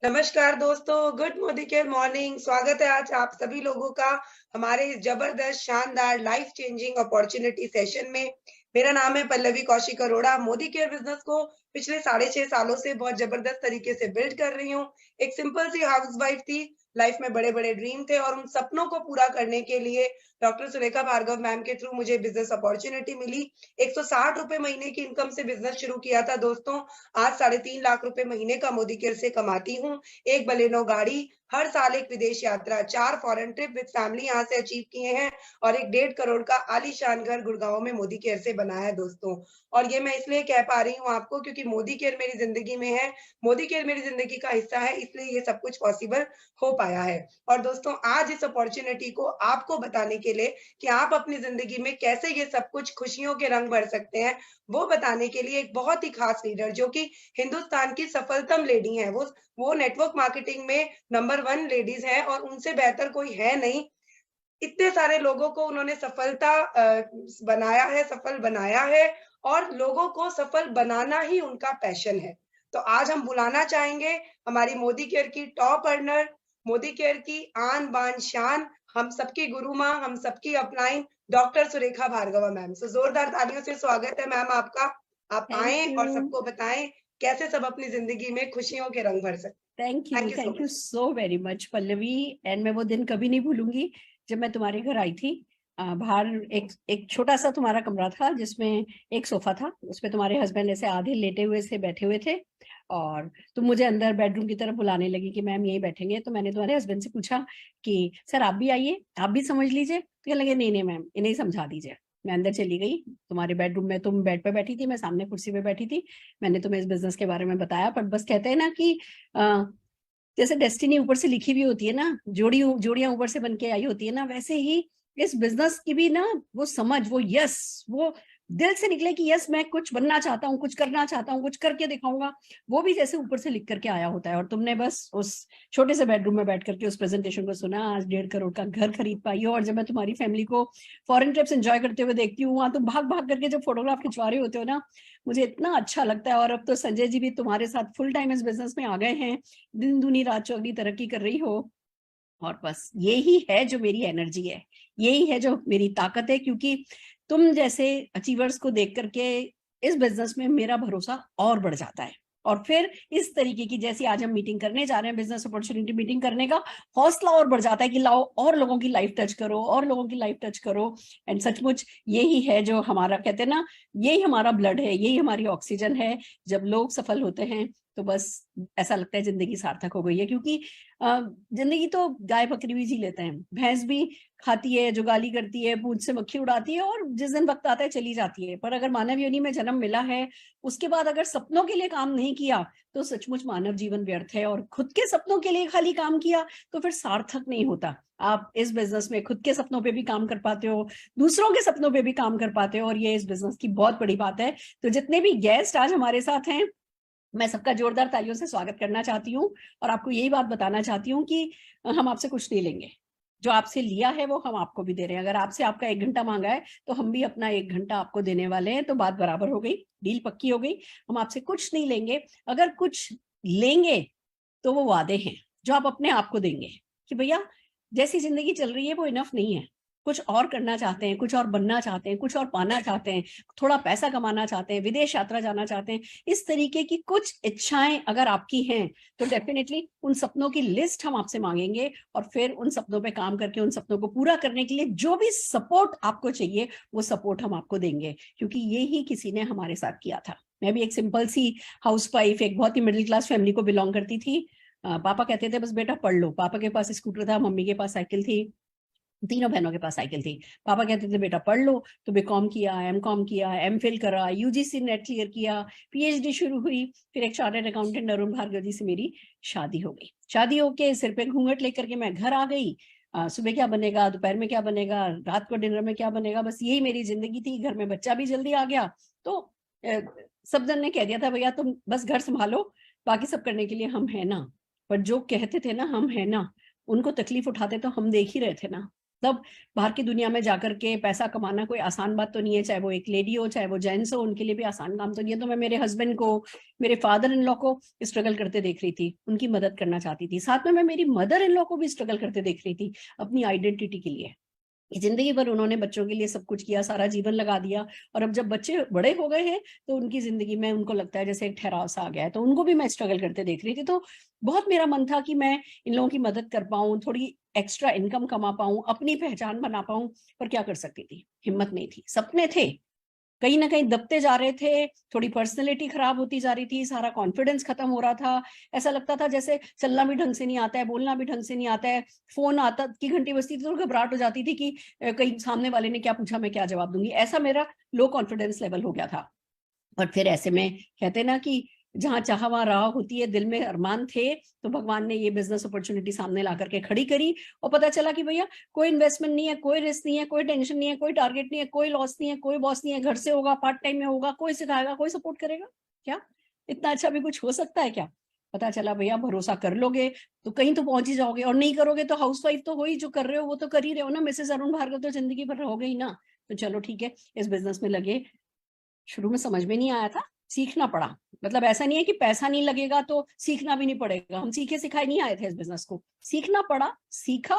नमस्कार दोस्तों, good Modi care morning. स्वागत है आज आप सभी लोगों का हमारे इस जबरदस्त, शानदार, लाइफ चेंजिंग अपॉर्चुनिटी सेशन में। मेरा नाम है पल्लवी कौशिक अरोड़ा। मोदी केयर बिजनेस को पिछले 6.5 सालों से बहुत जबरदस्त तरीके से बिल्ड कर रही हूँ। एक सिंपल सी हाउसवाइफ थी, लाइफ में बड़े-बड़े ड्रीम थे और उन सपनों को पूरा करने के लिए डॉक्टर सुरेखा भार्गव मैम के थ्रू मुझे बिज़नेस अपॉर्चुनिटी मिली। ₹160 महीने की इनकम से बिज़नेस शुरू किया था दोस्तों। आज 3.5 लाख रुपए महीने का मोदी केयर से कमाती हूँ। एक बलेनो गाड़ी, हर साल एक विदेश यात्रा, 4 फॉरेन ट्रिप विद फैमिली यहाँ से अचीव किए हैं और एक 1.5 करोड़ का आलीशान घर गुड़गाँव में मोदी केयर से बना है दोस्तों। और ये मैं इसलिए कह पा रही हूँ आपको क्योंकि मोदी केयर मेरी ज़िंदगी में है, मोदी केयर मेरी ज़िंदगी का हिस्सा है, इसलिए ये सब कुछ पॉसिबल हो पाया है। और दोस्तों आज इस अपॉर्च्युनिटी को आपको बताने के लिए कि आप अपनी ज़िंदगी में कैसे ये सब कुछ खुशियों के रंग भर सकते हैं, वो बताने के लिए एक बहुत ही खास लीडर जो कि हिंदुस्तान की सफलतम लेडी हैं, वो नेटवर्क मार्केटिंग में नंबर 1 लेडीज़ हैं और उनसे बेहतर कोई है नहीं। इतने सारे लोगों को उन्होंने सफल बनाया है और लोगों को सफल बनाना ही उनका पैशन है। तो आज हम बुलाना चाहेंगे हमारी मोदी केयर की टॉप अर्नर, मोदी केयर की आन बान शान, हम सबकी गुरु माँ, हम सबकी upline doctor Surekha Bhargava ma'am. So जोरदार तालियों से स्वागत है मैम आपका। आप थैंक आएँ और यू, सबको बताएँ कैसे सब अपनी ज़िंदगी में खुशियों के रंग भर सकते हैं। Thank you so thank you much. So very much Pallavi. And मैं वो दिन कभी नहीं भूलूंगी जब मैं तुम्हारे घर आई थी। बाहर एक एक छोटा सा तुम्हारा कमरा था जिसमें एक सोफा था, उसपे तुम्हारे हस्बैंड ऐसे आधे लेटे हुए से बैठे हुए थे और तुम मुझे अंदर बेडरूम की तरफ बुलाने लगी कि मैम यही बैठेंगे। तो मैंने तुम्हारे हस्बैंड से पूछा कि सर आप भी आइए, आप भी समझ लीजिए। तो कहने लगे नहीं नहीं मैम, इन्हें ही समझा दीजिए। मैं अंदर चली गई तुम्हारे बेडरूम में, तुम बेड पे बैठी थी, मैं सामने कुर्सी पे बैठी थी। मैंने तुम्हें इस बिजनेस के बारे में बताया, पर बस कहते हैं ना कि अ, जैसे डेस्टिनी ऊपर से लिखी हुई होती है ना, जोड़ियां ऊपर से बन के आई होती है ना, वैसे ही इस बिजनेस की भी ना वो समझ, वो यस, वो दिल से निकले कि यस मैं कुछ बनना चाहता हूँ, कुछ करना चाहता हूँ, कुछ करके दिखाऊंगा, वो भी जैसे ऊपर से लिख करके आया होता है। और तुमने बस उस छोटे से बेडरूम में बैठ करके उस प्रेजेंटेशन को सुना। आज 1.5 करोड़ का घर खरीद पाई हो। और जब मैं तुम्हारी फैमिली को फॉरेन ट्रिप्स एंजॉय करते हुए देखती हूँ, वहां तुम भाग भाग करके जब फोटोग्राफ खिंचवा रहे होते हो ना, मुझे इतना अच्छा लगता है। और अब तो संजय जी भी तुम्हारे साथ फुल टाइम इस बिजनेस में आ गए हैं, दिन दुनी रात चौगनी तरक्की कर रही हो। और बस यही है जो मेरी एनर्जी है, यही है जो मेरी ताकत है, क्योंकि तुम जैसे अचीवर्स को देख करके इस बिजनेस में मेरा भरोसा और बढ़ जाता है। और फिर इस तरीके की जैसी आज हम मीटिंग करने जा रहे हैं, बिजनेस अपॉर्चुनिटी मीटिंग करने का हौसला और बढ़ जाता है कि लाओ और लोगों की लाइफ टच करो, और लोगों की लाइफ टच करो। एंड सचमुच यही है जो हमारा, कहते हैं ना, यही हमारा ब्लड है, यही हमारी ऑक्सीजन है। जब लोग सफल होते हैं तो बस ऐसा लगता है जिंदगी सार्थक हो गई है। क्योंकि जिंदगी तो गाय बकरी भी जी लेते हैं, भैंस भी खाती है, जुगाली करती है, पूंछ से मक्खी उड़ाती है और जिस दिन वक्त आता है चली जाती है। पर अगर मानव योनि में जन्म मिला है, उसके बाद अगर सपनों के लिए काम नहीं किया तो सचमुच मानव जीवन व्यर्थ है। और खुद के सपनों के लिए खाली काम किया तो फिर सार्थक नहीं होता। आप इस बिजनेस में खुद के सपनों पे भी काम कर पाते हो, दूसरों के सपनों पे भी काम कर पाते हो, और ये इस बिजनेस की बहुत बड़ी बात है। तो जितने भी गेस्ट आज हमारे साथ हैं, मैं सबका जोरदार तालियों से स्वागत करना चाहती हूँ। और आपको यही बात बताना चाहती हूँ कि हम आपसे कुछ नहीं लेंगे, जो आपसे लिया है वो हम आपको भी दे रहे हैं। अगर आपसे आपका 1 घंटा मांगा है तो हम भी अपना 1 घंटा आपको देने वाले हैं। तो बात बराबर हो गई, डील पक्की हो गई। हम आपसे कुछ नहीं लेंगे। अगर कुछ लेंगे तो वो वादे हैं जो आप अपने आप को देंगे कि भैया जैसी जिंदगी चल रही है वो इनफ नहीं है, कुछ और करना चाहते हैं, कुछ और बनना चाहते हैं, कुछ और पाना चाहते हैं, थोड़ा पैसा कमाना चाहते हैं, विदेश यात्रा जाना चाहते हैं। इस तरीके की कुछ इच्छाएं अगर आपकी हैं तो डेफिनेटली उन सपनों की लिस्ट हम आपसे मांगेंगे। और फिर उन सपनों पे काम करके उन सपनों को पूरा करने के लिए जो भी सपोर्ट आपको चाहिए वो सपोर्ट हम आपको देंगे, क्योंकि ये ही किसी ने हमारे साथ किया था। मैं भी एक सिंपल सी हाउसवाइफ, एक बहुत ही मिडिल क्लास फैमिली को बिलोंग करती थी। पापा कहते थे बस बेटा पढ़ लो। पापा के पास स्कूटर था, मम्मी के पास साइकिल थी, तीनों बहनों के पास साइकिल थी। पापा कहते थे बेटा पढ़ लो। तो बीकॉम किया, एमकॉम किया, एमफिल करा, यूजीसी नेट क्लियर किया, पीएचडी शुरू हुई। फिर एक चार्टर्ड अकाउंटेंट अरुण भार्गव जी से मेरी शादी हो गई। शादी होके सिर पे घूंघट लेकर के मैं घर आ गई। सुबह क्या बनेगा, दोपहर में क्या बनेगा, रात को डिनर में क्या बनेगा, बस यही मेरी जिंदगी थी। घर में बच्चा भी जल्दी आ गया। तो अ, सब जन ने कह दिया था भैया तुम बस घर संभालो, बाकी सब करने के लिए हम है ना। पर जो कहते थे ना हम है ना, उनको तकलीफ उठाते तो हम देख ही रहे थे ना। तब बाहर की दुनिया में जाकर के पैसा कमाना कोई आसान बात तो नहीं है, चाहे वो एक लेडी हो चाहे वो जेंट्स हो, उनके लिए भी आसान काम तो नहीं है। तो मैं मेरे हस्बैंड को, मेरे फादर इन लॉ को स्ट्रगल करते देख रही थी, उनकी मदद करना चाहती थी। साथ में मैं मेरी मदर इन लॉ को भी स्ट्रगल करते देख रही थी अपनी आइडेंटिटी के लिए। जिंदगी भर उन्होंने बच्चों के लिए सब कुछ किया, सारा जीवन लगा दिया, और अब जब बच्चे बड़े हो गए हैं तो उनकी जिंदगी में उनको लगता है जैसे एक ठहराव सा आ गया है। तो उनको भी मैं स्ट्रगल करते देख रही थी। तो बहुत मेरा मन था कि मैं इन लोगों की मदद कर पाऊं, थोड़ी एक्स्ट्रा इनकम कमा पाऊं, अपनी पहचान बना पाऊं। पर क्या कर सकती थी, हिम्मत नहीं थी। सपने थे, कहीं ना कहीं दबते जा रहे थे, थोड़ी पर्सनैलिटी खराब होती जा रही थी, सारा कॉन्फिडेंस खत्म हो रहा था। ऐसा लगता था जैसे चलना भी ढंग से नहीं आता है, बोलना भी ढंग से नहीं आता है। फोन आता की घंटी बजती थी तो घबराहट हो जाती थी कि कहीं सामने वाले ने क्या पूछा, मैं क्या जवाब दूंगी। ऐसा मेरा लो कॉन्फिडेंस लेवल हो गया था। और फिर ऐसे में कहते ना कि जहां चाह वहां राह होती है, दिल में अरमान थे, तो भगवान ने ये बिजनेस अपॉर्चुनिटी सामने ला करके खड़ी करी। और पता चला कि भैया कोई इन्वेस्टमेंट नहीं है, कोई रिस्क नहीं है, कोई टेंशन नहीं है, कोई टारगेट नहीं है, कोई लॉस नहीं है, कोई बॉस नहीं है, घर से होगा, पार्ट टाइम में होगा, कोई सिखाएगा, कोई सपोर्ट करेगा। क्या इतना अच्छा भी कुछ हो सकता है क्या? पता चला भैया भरोसा कर लोगे तो कहीं तो पहुंच ही जाओगे, और नहीं करोगे तो हाउसवाइफ तो हो ही, जो कर रहे हो वो तो कर ही रहे हो ना। मिसेस अरुण भार्गव तो जिंदगी भर रहोगे ही ना। तो चलो ठीक है, इस बिजनेस में लगे। शुरू में समझ में नहीं आया था, सीखना पड़ा। मतलब ऐसा नहीं है कि पैसा नहीं लगेगा तो सीखना भी नहीं पड़ेगा, हम सीखे सिखाए नहीं आए थे इस बिजनेस को, सीखना पड़ा, सीखा,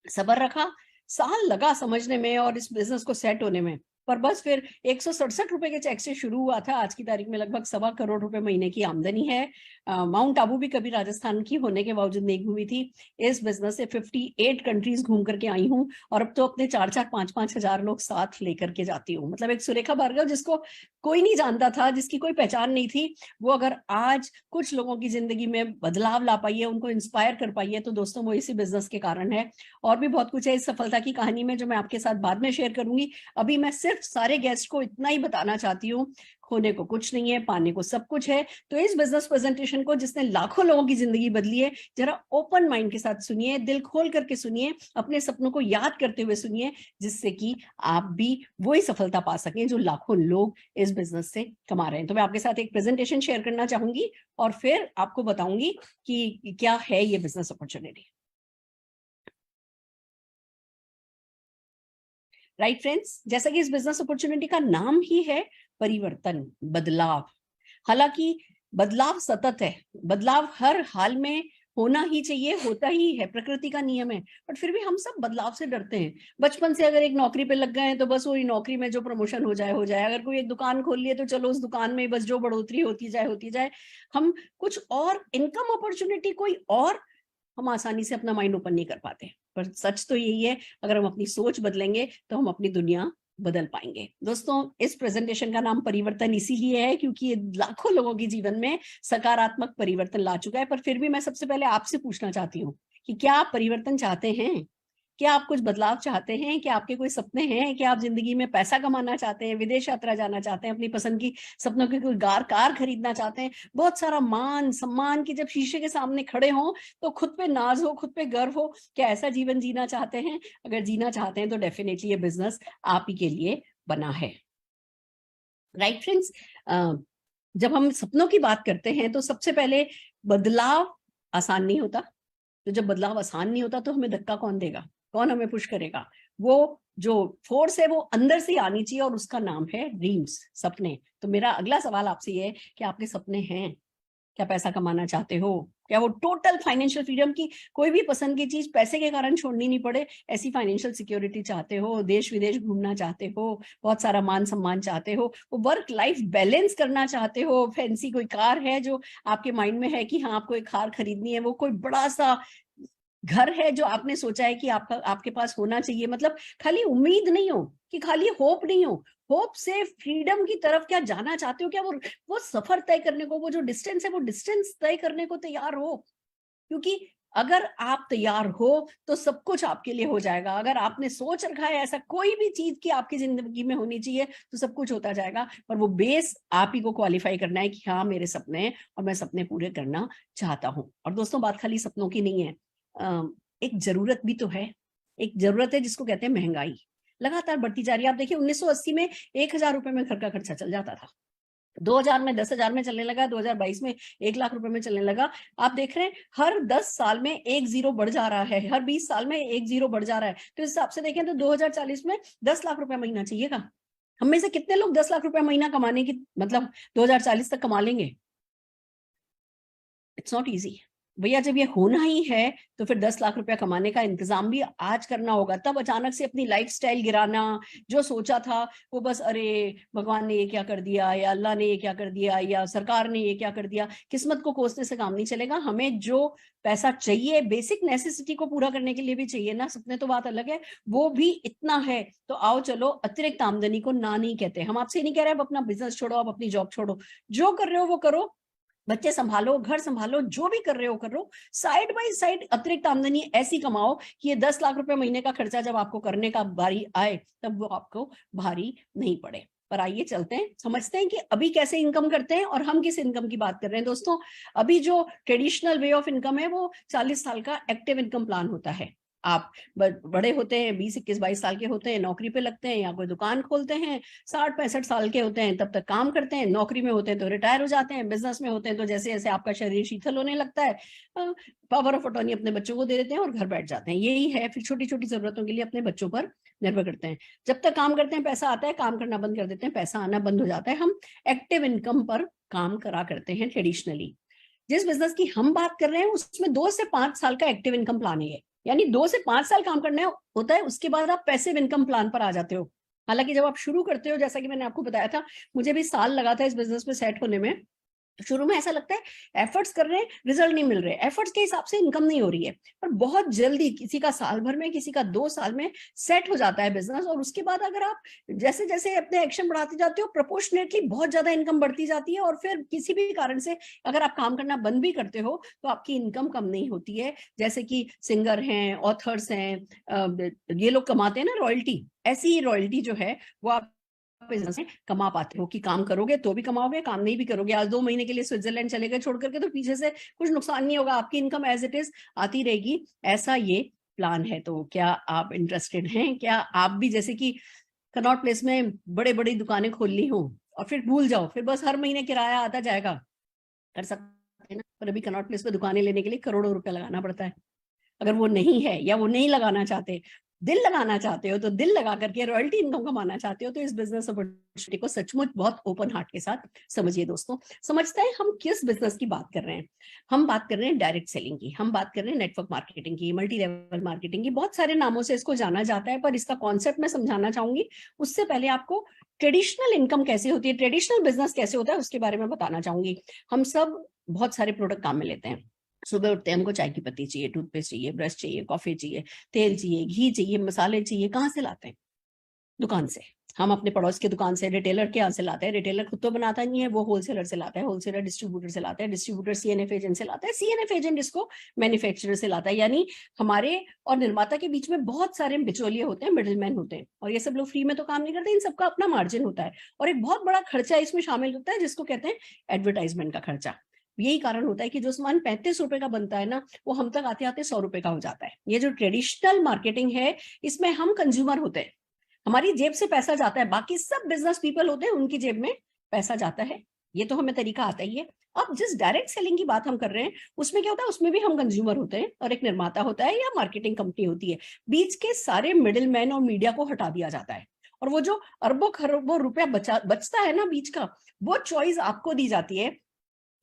सब्र रखा, साल लगा समझने में और इस बिजनेस को सेट होने में। पर बस फिर 167 रुपए के चेक से शुरू हुआ था। आज की तारीख में लगभग 1.25 करोड़ रुपए महीने की आमदनी है। माउंट आबू भी कभी राजस्थान की होने के बावजूद नहीं घूमी थी। इस बिजनेस से 58 कंट्रीज घूम करके आई हूँ, और अब तो अपने 4-4, 5-5 हजार लोग साथ लेकर के जाती हूँ। मतलब एक सुरेखा भार्गव जिसको कोई नहीं जानता था, जिसकी कोई पहचान नहीं थी, वो अगर आज कुछ लोगों की जिंदगी में बदलाव ला पाई है, उनको इंस्पायर कर पाई है, तो दोस्तों वो इसी बिजनेस के कारण है। और भी बहुत कुछ है इस सफलता की कहानी में जो मैं आपके साथ बाद में शेयर करूंगी। अभी मैं सिर्फ सारे गेस्ट को इतना ही बताना चाहती हूँ, खोने को कुछ नहीं है, पाने को सब कुछ है। तो इस बिजनेस प्रेजेंटेशन को जिसने लाखों लोगों की जिंदगी बदली है, जरा ओपन माइंड के साथ सुनिए, दिल खोल करके सुनिए, अपने सपनों को याद करते हुए सुनिए, जिससे कि आप भी वही सफलता पा सकें जो लाखों लोग इस बिजनेस से कमा रहे हैं। तो मैं आपके साथ एक प्रेजेंटेशन शेयर करना चाहूंगी और फिर आपको बताऊंगी कि क्या है ये बिजनेस अपॉर्चुनिटी। राइट फ्रेंड्स, जैसा कि इस बिजनेस अपॉर्चुनिटी का नाम ही है, परिवर्तन, बदलाव। हालांकि बदलाव सतत है, बदलाव हर हाल में होना ही चाहिए, होता ही है, प्रकृति का नियम है। बट फिर भी हम सब बदलाव से डरते हैं। बचपन से अगर एक नौकरी पे लग गए हैं तो बस वही नौकरी में जो प्रमोशन हो जाए हो जाए, अगर कोई एक दुकान खोल लिए तो चलो उस दुकान में बस जो बढ़ोतरी होती जाए होती जाए। हम कुछ और इनकम अपॉर्चुनिटी कोई और हम आसानी से अपना माइंड ओपन नहीं कर पाते। पर सच तो यही है, अगर हम अपनी सोच बदलेंगे तो हम अपनी दुनिया बदल पाएंगे। दोस्तों, इस प्रेजेंटेशन का नाम परिवर्तन इसीलिए है क्योंकि ये लाखों लोगों के जीवन में सकारात्मक परिवर्तन ला चुका है। पर फिर भी मैं सबसे पहले आपसे पूछना चाहती हूँ कि क्या आप परिवर्तन चाहते हैं? क्या आप कुछ बदलाव चाहते हैं? क्या आपके कोई सपने हैं? क्या आप जिंदगी में पैसा कमाना चाहते हैं, विदेश यात्रा जाना चाहते हैं, अपनी पसंद की सपनों की कोई कार खरीदना चाहते हैं, बहुत सारा मान सम्मान की जब शीशे के सामने खड़े हों तो खुद पे नाज हो, खुद पे गर्व हो? क्या ऐसा जीवन जीना चाहते हैं? अगर जीना चाहते हैं तो डेफिनेटली ये बिजनेस आप ही के लिए बना है। राइट फ्रेंड्स, जब हम सपनों की बात करते हैं तो सबसे पहले बदलाव आसान नहीं होता। तो जब बदलाव आसान नहीं होता तो हमें धक्का कौन देगा, कौन हमें पुश करेगा? वो जो फोर्स है वो अंदर से आनी चाहिए और उसका नाम है ड्रीम्स, सपने। तो मेरा अगला सवाल आपसे ये है कि आपके सपने हैं? क्या पैसा कमाना चाहते हो? क्या वो टोटल फाइनेंशियल फ्रीडम की कोई भी पसंद की चीज पैसे के कारण छोड़नी नहीं पड़े, ऐसी फाइनेंशियल सिक्योरिटी चाहते हो? देश विदेश घूमना चाहते हो? बहुत सारा मान सम्मान चाहते हो? वो वर्क लाइफ बैलेंस करना चाहते हो? फैंसी कोई कार है जो आपके माइंड में है कि हाँ आपको एक कार खरीदनी है? वो कोई बड़ा सा घर है जो आपने सोचा है कि आपका आपके पास होना चाहिए? मतलब खाली उम्मीद नहीं हो कि खाली होप नहीं हो, होप से फ्रीडम की तरफ क्या जाना चाहते हो? क्या वो सफर तय करने को, वो जो डिस्टेंस है वो डिस्टेंस तय करने को तैयार हो? क्योंकि अगर आप तैयार हो तो सब कुछ आपके लिए हो जाएगा। अगर आपने सोच रखा है ऐसा कोई भी चीज की आपकी जिंदगी में होनी चाहिए तो सब कुछ होता जाएगा। पर वो बेस आप ही को क्वालिफाई करना है कि हाँ मेरे सपने हैं और मैं सपने पूरे करना चाहता हूँ। और दोस्तों, बात खाली सपनों की नहीं है, एक जरूरत भी तो है। एक जरूरत है जिसको कहते हैं महंगाई, लगातार बढ़ती जा रही है। आप देखिए 1980 में 1,000 रुपए में घर का खर्चा चल जाता था। 2000 में 10,000 में चलने लगा, 2022 में 1 लाख रुपए में चलने लगा। आप देख रहे हैं हर 10 साल में एक जीरो बढ़ जा रहा है, हर 20 साल में एक जीरो बढ़ जा रहा है। तो इस हिसाब से देखें तो 2040 में 10 लाख रुपए महीना चाहिएगा। हम में से कितने लोग 10 लाख रुपए महीना कमाने की मतलब 2040 तक कमा लेंगे? इट्स नॉट इजी भैया। जब ये होना ही है तो फिर 10 लाख रुपया कमाने का इंतजाम भी आज करना होगा। तब अचानक से अपनी लाइफस्टाइल गिराना, जो सोचा था वो बस अरे भगवान ने ये क्या कर दिया, या अल्लाह ने ये क्या कर दिया, या सरकार ने ये क्या कर दिया, किस्मत को कोसने से काम नहीं चलेगा। हमें जो पैसा चाहिए बेसिक नेसेसिटी को पूरा करने के लिए भी चाहिए ना, सपने तो बात अलग है, वो भी इतना है तो आओ चलो अतिरिक्त आमदनी को ना नहीं कहते। हम आपसे नहीं कह रहे आप अपना बिजनेस छोड़ो, आप अपनी जॉब छोड़ो, जो कर रहे हो वो करो, बच्चे संभालो, घर संभालो, जो भी कर रहे हो करो, साइड बाय साइड अतिरिक्त आमदनी ऐसी कमाओ कि ये 10 लाख रुपए महीने का खर्चा जब आपको करने का बारी आए तब वो आपको भारी नहीं पड़े। पर आइए चलते हैं, समझते हैं कि अभी कैसे इनकम करते हैं और हम किस इनकम की बात कर रहे हैं। दोस्तों अभी जो ट्रेडिशनल वे ऑफ इनकम है वो 40 साल का एक्टिव इनकम प्लान होता है। आप बड़े होते हैं, 20, 21, 22 साल के होते हैं, नौकरी पे लगते हैं या कोई दुकान खोलते हैं, 60, 65 साल के होते हैं तब तक काम करते हैं, नौकरी में होते हैं तो रिटायर हो जाते हैं, बिजनेस में होते हैं तो जैसे जैसे आपका शरीर शीतल होने लगता है पावर ऑफ अटॉर्नी अपने बच्चों को दे देते हैं और घर बैठ जाते हैं। यही है, फिर छोटी छोटी जरूरतों के लिए अपने बच्चों पर निर्भर करते हैं। जब तक काम करते हैं पैसा आता है, काम करना बंद कर देते हैं, पैसा आना बंद हो जाता है। हम एक्टिव इनकम पर काम करा करते हैं ट्रेडिशनली। जिस बिजनेस की हम बात कर रहे हैं उसमें 2 से 5 साल का एक्टिव इनकम प्लान है, यानी 2 से 5 साल काम करना होता है, उसके बाद आप पैसिव इनकम प्लान पर आ जाते हो। हालांकि जब आप शुरू करते हो, जैसा कि मैंने आपको बताया था, मुझे भी साल लगा था इस बिजनेस में सेट होने में। शुरू में ऐसा लगता है एफर्ट्स कर रहे हैं, रिजल्ट नहीं मिल रहे, एफर्ट्स के हिसाब से इनकम नहीं हो रही है, पर बहुत जल्दी किसी का साल भर में, किसी का 2 साल में सेट हो जाता है बिजनेस। और उसके बाद अगर आप जैसे जैसे अपने एक्शन बढ़ाते जाते हो, प्रोपोर्शनेटली बहुत ज्यादा इनकम बढ़ती जाती है। और फिर किसी भी कारण से अगर आप काम करना बंद भी करते हो तो आपकी इनकम कम नहीं होती है। जैसे कि सिंगर हैं, ऑथर्स हैं, ये लोग कमाते हैं ना रॉयल्टी, ऐसी ही रॉयल्टी जो है वो आप बिजनेस में कमा पाते हो कि काम करोगे तो भी कमाओगे, काम नहीं भी करोगे। आज 2 महीने के लिए स्विट्जरलैंड चले गए छोड़ करके तो पीछे से कुछ नुकसान नहीं होगा, आपकी इनकम एज इट इज आती रहेगी। ऐसा ये प्लान है। तो क्या आप इंटरेस्टेड हैं? क्या आप भी जैसे कि कनॉट प्लेस में बड़े बड़ी दुकानें खोल ली हो और फिर भूल जाओ, फिर बस हर महीने किराया आता जाएगा, कर सकते हैं ना? पर अभी कनॉट प्लेस पे दुकानें लेने के लिए करोड़ों रुपए लगाना पड़ता है। अगर वो नहीं है या वो नहीं लगाना चाहते, दिल लगाना चाहते हो, तो दिल लगा करके रॉयल्टी इनकम कमाना चाहते हो, तो इस बिजनेस अपॉर्चुनिटी को सचमुच बहुत ओपन हार्ट के साथ समझिए। दोस्तों समझते हैं हम किस बिजनेस की बात कर रहे हैं। हम बात कर रहे हैं डायरेक्ट सेलिंग की, हम बात कर रहे हैं नेटवर्क मार्केटिंग की, मल्टी लेवल मार्केटिंग की। बहुत सारे नामों से इसको जाना जाता है, पर इसका कॉन्सेप्ट मैं समझाना चाहूंगी। उससे पहले आपको ट्रेडिशनल इनकम कैसे होती है, ट्रेडिशनल बिजनेस कैसे होता है, उसके बारे में बताना चाहूंगी। हम सब बहुत सारे प्रोडक्ट काम में लेते हैं। सुबह उठते हैं, हमको चाय की पत्ती चाहिए, टूथपेस्ट चाहिए, ब्रश चाहिए, कॉफी चाहिए, तेल चाहिए, घी चाहिए, मसाले चाहिए। कहाँ से लाते हैं? दुकान से। हम अपने पड़ोस की दुकान से, रिटेलर के यहाँ से लाते हैं। रिटेलर खुद तो बनाता नहीं है, वो होलसेलर से लाता है, होलसेलर डिस्ट्रीब्यूटर से लाता है, डिस्ट्रीब्यूटर सीएनएफ एजेंट से लाता है, सीएनएफ एजेंट इसको मैन्युफैक्चरर से लाता है। यानी हमारे और निर्माता के बीच में बहुत सारे बिचौलिए होते हैं, मिडिलमैन होते हैं। और ये सब लोग फ्री में तो काम नहीं करते, इन सबका अपना मार्जिन होता है। और एक बहुत बड़ा खर्चा इसमें शामिल होता है जिसको कहते हैं एडवर्टाइजमेंट का खर्चा। यही कारण होता है कि जो सामान 35 रुपए का बनता है ना, वो हम तक आते आते 100 रुपए का हो जाता है। ये जो ट्रेडिशनल मार्केटिंग है, इसमें हम कंज्यूमर होते हैं, हमारी जेब से पैसा जाता है, बाकी सब बिजनेस पीपल होते हैं उनकी जेब में पैसा जाता है। ये तो हमें तरीका आता ही है। अब जिस डायरेक्ट सेलिंग की बात हम कर रहे हैं उसमें क्या होता है, उसमें भी हम कंज्यूमर होते हैं और एक निर्माता होता है या मार्केटिंग कंपनी होती है। बीच के सारे मिडिल मैन और मीडिया को हटा दिया जाता है, और वो जो अरबों खरबों रुपया बचता है ना बीच का, वो चॉइस आपको दी जाती है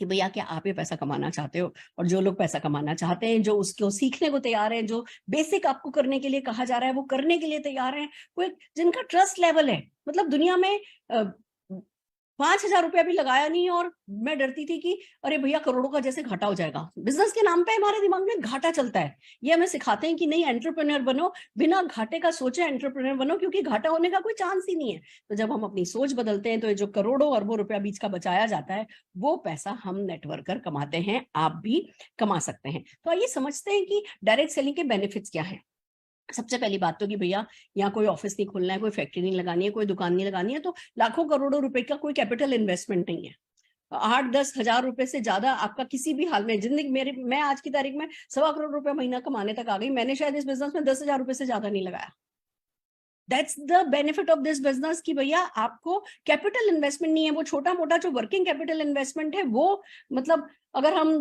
कि भैया क्या आप ये पैसा कमाना चाहते हो। और जो लोग पैसा कमाना चाहते हैं, जो उसको सीखने को तैयार हैं, जो बेसिक आपको करने के लिए कहा जा रहा है वो करने के लिए तैयार हैं, वो जिनका ट्रस्ट लेवल है, मतलब दुनिया में 5,000 रुपया भी लगाया नहीं और मैं डरती थी कि अरे भैया करोड़ों का जैसे घाटा हो जाएगा। बिजनेस के नाम पे हमारे दिमाग में घाटा चलता है। ये हमें सिखाते हैं कि नहीं, एंटरप्रेन्योर बनो, बिना घाटे का सोचे एंटरप्रेन्योर बनो, क्योंकि घाटा होने का कोई चांस ही नहीं है। तो जब हम अपनी सोच बदलते हैं तो ये जो करोड़ों अरबों रुपया बीच का बचाया जाता है, वो पैसा हम नेटवर्कर कमाते हैं, आप भी कमा सकते हैं। तो आइए समझते हैं कि डायरेक्ट सेलिंग के बेनिफिट्स क्या है। सबसे पहली बात तो कि भैया यहाँ कोई ऑफिस नहीं खोलना है, कोई फैक्ट्री नहीं लगानी है, कोई दुकान नहीं लगानी है, तो लाखों करोड़ों रुपए का कोई कैपिटल इन्वेस्टमेंट नहीं है। 8-10 हजार रुपए से ज्यादा आपका किसी भी हाल में जिंदगी, मैं आज की तारीख में 1.25 करोड़ रुपया महीना कमाने तक आ गई, मैंने शायद इस बिजनेस में 10,000 रुपए से ज्यादा नहीं लगाया। That's the benefit of this business कि भैया आपको कैपिटल इन्वेस्टमेंट नहीं है, वो छोटा मोटा जो वर्किंग कैपिटल इन्वेस्टमेंट है वो, मतलब अगर हम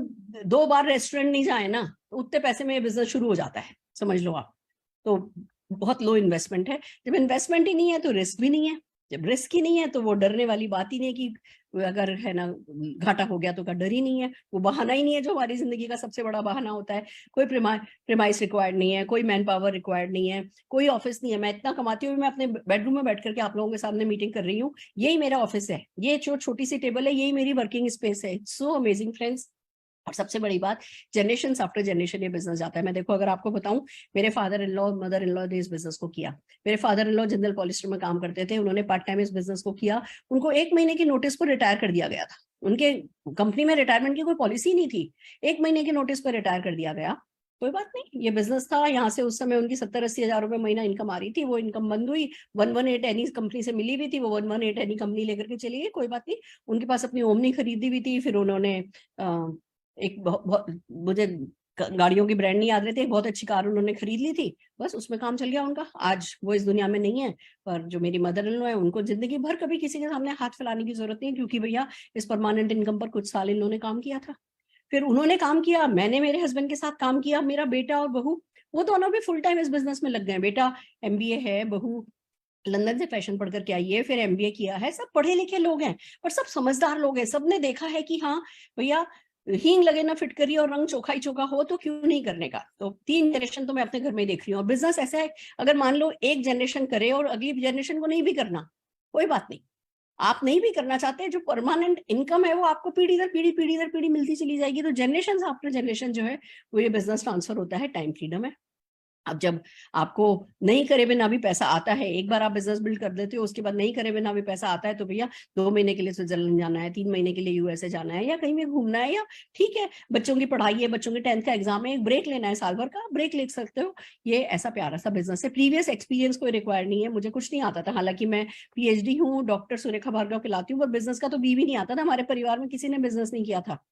2 बार रेस्टोरेंट नहीं जाए ना तो उतने पैसे में बिजनेस शुरू हो जाता है, समझ लो आप। तो बहुत लो इन्वेस्टमेंट है। जब इन्वेस्टमेंट ही नहीं है तो रिस्क भी नहीं है, जब रिस्क ही नहीं है तो वो डरने वाली बात ही नहीं है कि अगर है ना घाटा हो गया तो का डर ही नहीं है, वो बहाना ही नहीं है जो हमारी जिंदगी का सबसे बड़ा बहाना होता है। कोई प्रीमाइस रिक्वायर्ड नहीं है, कोई मैन पावर रिक्वायर्ड नहीं है, कोई ऑफिस नहीं है। मैं इतना कमाती हूँ, मैं अपने बेडरूम में बैठ करके आप लोगों के सामने मीटिंग कर रही हूँ, यही मेरा ऑफिस है, ये जो छोटी सी टेबल है यही मेरी वर्किंग स्पेस है। So amazing friends. और सबसे बड़ी बात, जनरेशन आफ्टर जनरेशन ये बिजनेस जाता है। मैं देखो अगर आपको बताऊं, मेरे father in law mother in law ने इस बिजनेस को किया। मेरे father in law Jindal polyester में काम करते थे, उन्होंने पार्ट टाइम इस बिजनेस को किया। उनको 1 महीने की नोटिस पर रिटायर कर दिया गया था। उनके कंपनी में रिटायरमेंट की कोई पॉलिसी नहीं थी, 1 महीने की नोटिस पर रिटायर कर दिया गया। कोई बात नहीं, ये बिजनेस था, यहाँ से उस समय उनकी 70-80 हजार रुपए महीना इनकम आ रही थी। वो इनकम बंद हुई, 118 एनी कंपनी से मिली हुई थी, वो 118 एनी कंपनी लेकर के चली गई। कोई बात नहीं, उनके पास अपनी ओमनी खरीदी हुई थी। फिर उन्होंने एक मुझे गाड़ियों की ब्रांड नहीं याद रहती, एक बहुत अच्छी कार उन्होंने खरीद ली थी, बस उसमें काम चल गया उनका। आज वो इस दुनिया में नहीं है, पर जो मेरी मदर इन लॉ है उनको जिंदगी भर कभी किसी के सामने हाथ फैलाने की जरूरत नहीं है, क्योंकि भैया इस परमानेंट इनकम पर कुछ साल इन्होंने काम किया था। फिर उन्होंने काम किया, मैंने मेरे हस्बैंड के साथ काम किया, मेरा बेटा और बहू वो दोनों भी फुल टाइम इस बिजनेस में लग गए। बेटा MBA है, बहू लंदन से फैशन पढ़ करके आई है, फिर MBA किया है। सब पढ़े लिखे लोग हैं और सब समझदार लोग हैं। सबने देखा है कि हाँ भैया हींग लगे ना फिटकरी और रंग चोखा ही चोखा हो तो क्यों नहीं करने का। तो 3 जनरेशन तो मैं अपने घर में देख रही हूँ। और बिजनेस ऐसा है, अगर मान लो एक जनरेशन करे और अगली जनरेशन को नहीं भी करना, कोई बात नहीं, आप नहीं भी करना चाहते, जो परमानेंट इनकम है वो आपको पीढ़ी दर पीढ़ी मिलती चली जाएगी। तो जनरेशन आफ्टर जनरेशन जो है वो ये बिजनेस ट्रांसफर होता है, टाइम फ्रीडम है। अब जब आपको नहीं करे बिना भी पैसा आता है, एक बार आप बिजनेस बिल्ड कर देते हो, उसके बाद नहीं करे बिना भी पैसा आता है, तो भैया 2 महीने के लिए स्विट्जरलैंड जाना है, 3 महीने के लिए USA जाना है, या कहीं भी घूमना है, या ठीक है बच्चों की पढ़ाई है, बच्चों के 10th का एग्जाम है, एक ब्रेक लेना है, साल भर का ब्रेक ले सकते हो। ये ऐसा प्यारा सा बिजनेस है। प्रीवियस एक्सपीरियंस कोई रिक्वायर नहीं है, मुझे कुछ नहीं आता था, हालांकि मैं PhD हूँ, डॉक्टर सुरेखा भार्गव कहलाती हूँ, पर बिजनेस का तो बी भी नहीं आता था। हमारे परिवार में किसी ने बिजनेस नहीं किया था।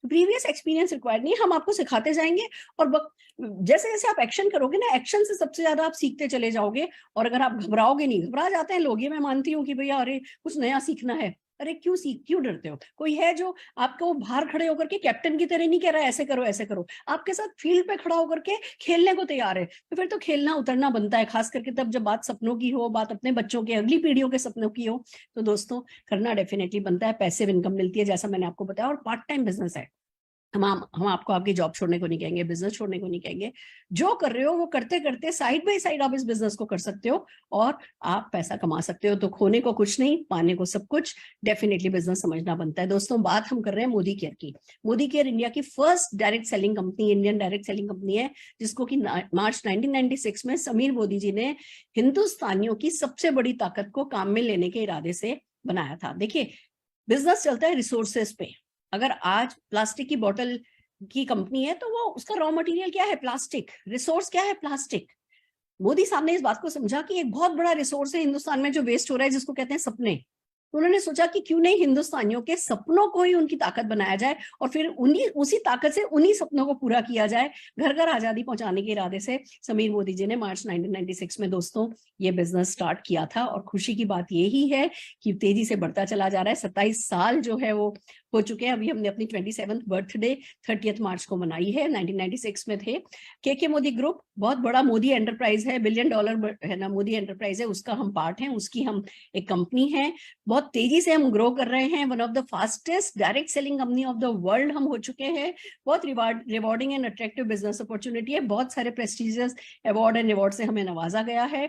प्रीवियस एक्सपीरियंस रिक्वायर्ड नहीं, हम आपको सिखाते जाएंगे। और जैसे जैसे आप एक्शन करोगे ना, एक्शन से सबसे ज्यादा आप सीखते चले जाओगे। और अगर आप घबराओगे नहीं, घबरा जाते हैं लोग, ये मैं मानती हूँ कि भैया अरे कुछ नया सीखना है, अरे क्यों डरते हो? कोई है जो आपको बाहर खड़े होकर के कैप्टन की तरह नहीं कह रहा है ऐसे करो ऐसे करो, आपके साथ फील्ड पे खड़ा होकर के खेलने को तैयार है, तो फिर तो खेलना उतरना बनता है। खास करके तब जब बात सपनों की हो, बात अपने बच्चों के अगली पीढ़ियों के सपनों की हो, तो दोस्तों करना डेफिनेटली बनता है। पैसिव इनकम मिलती है जैसा मैंने आपको बताया, और पार्ट टाइम बिजनेस है। हम आपको आपकी जॉब छोड़ने को नहीं कहेंगे, बिजनेस छोड़ने को नहीं कहेंगे। जो कर रहे हो वो करते करते साइड बाय साइड आप इस बिजनेस को कर सकते हो और आप पैसा कमा सकते हो। तो खोने को कुछ नहीं, पाने को सब कुछ। डेफिनेटली बिजनेस समझना बनता है। दोस्तों बात हम कर रहे हैं मोदी केयर की। मोदी केयर इंडिया की first direct selling company, Indian direct selling company है, जिसको कि मार्च 1996 में समीर मोदी जी ने हिंदुस्तानियों की सबसे बड़ी ताकत को काम में लेने के इरादे से बनाया था। देखिए बिजनेस चलता है रिसोर्सेस पे। अगर आज प्लास्टिक की बोतल की कंपनी है तो वो उसका रॉ मटेरियल क्या है? प्लास्टिक। रिसोर्स क्या है? प्लास्टिक। मोदी साहब ने इस बात को समझा कि एक बहुत बड़ा रिसोर्स है हिंदुस्तान में जो वेस्ट हो रहा है, जिसको कहते हैं सपने। उन्होंने सोचा कि क्यों नहीं हिंदुस्तानियों के सपनों को ही उनकी ताकत बनाया जाए और फिर उसी ताकत से उन्हीं सपनों को पूरा किया जाए। घर घर आजादी पहुंचाने के इरादे से समीर मोदी जी ने मार्च 1996 में दोस्तों ये बिजनेस स्टार्ट किया था। और खुशी की बात यही है कि तेजी से बढ़ता चला जा रहा है। 27 साल जो है वो हो चुके हैं। अभी हमने अपनी 27th बर्थडे 30 मार्च को मनाई है। 1996 में थे। के मोदी ग्रुप बहुत बड़ा मोदी एंटरप्राइज है, $1 बिलियन है ना मोदी एंटरप्राइज है, उसका हम पार्ट हैं, उसकी हम एक कंपनी है। बहुत तेजी से हम ग्रो कर रहे हैं। One of the fastest direct selling company of the world हम हो चुके हैं। बहुत rewarding and attractive business opportunity है। बहुत सारे प्रेस्टिजियस अवार्ड एंड रिवॉर्ड से हमें नवाजा गया है।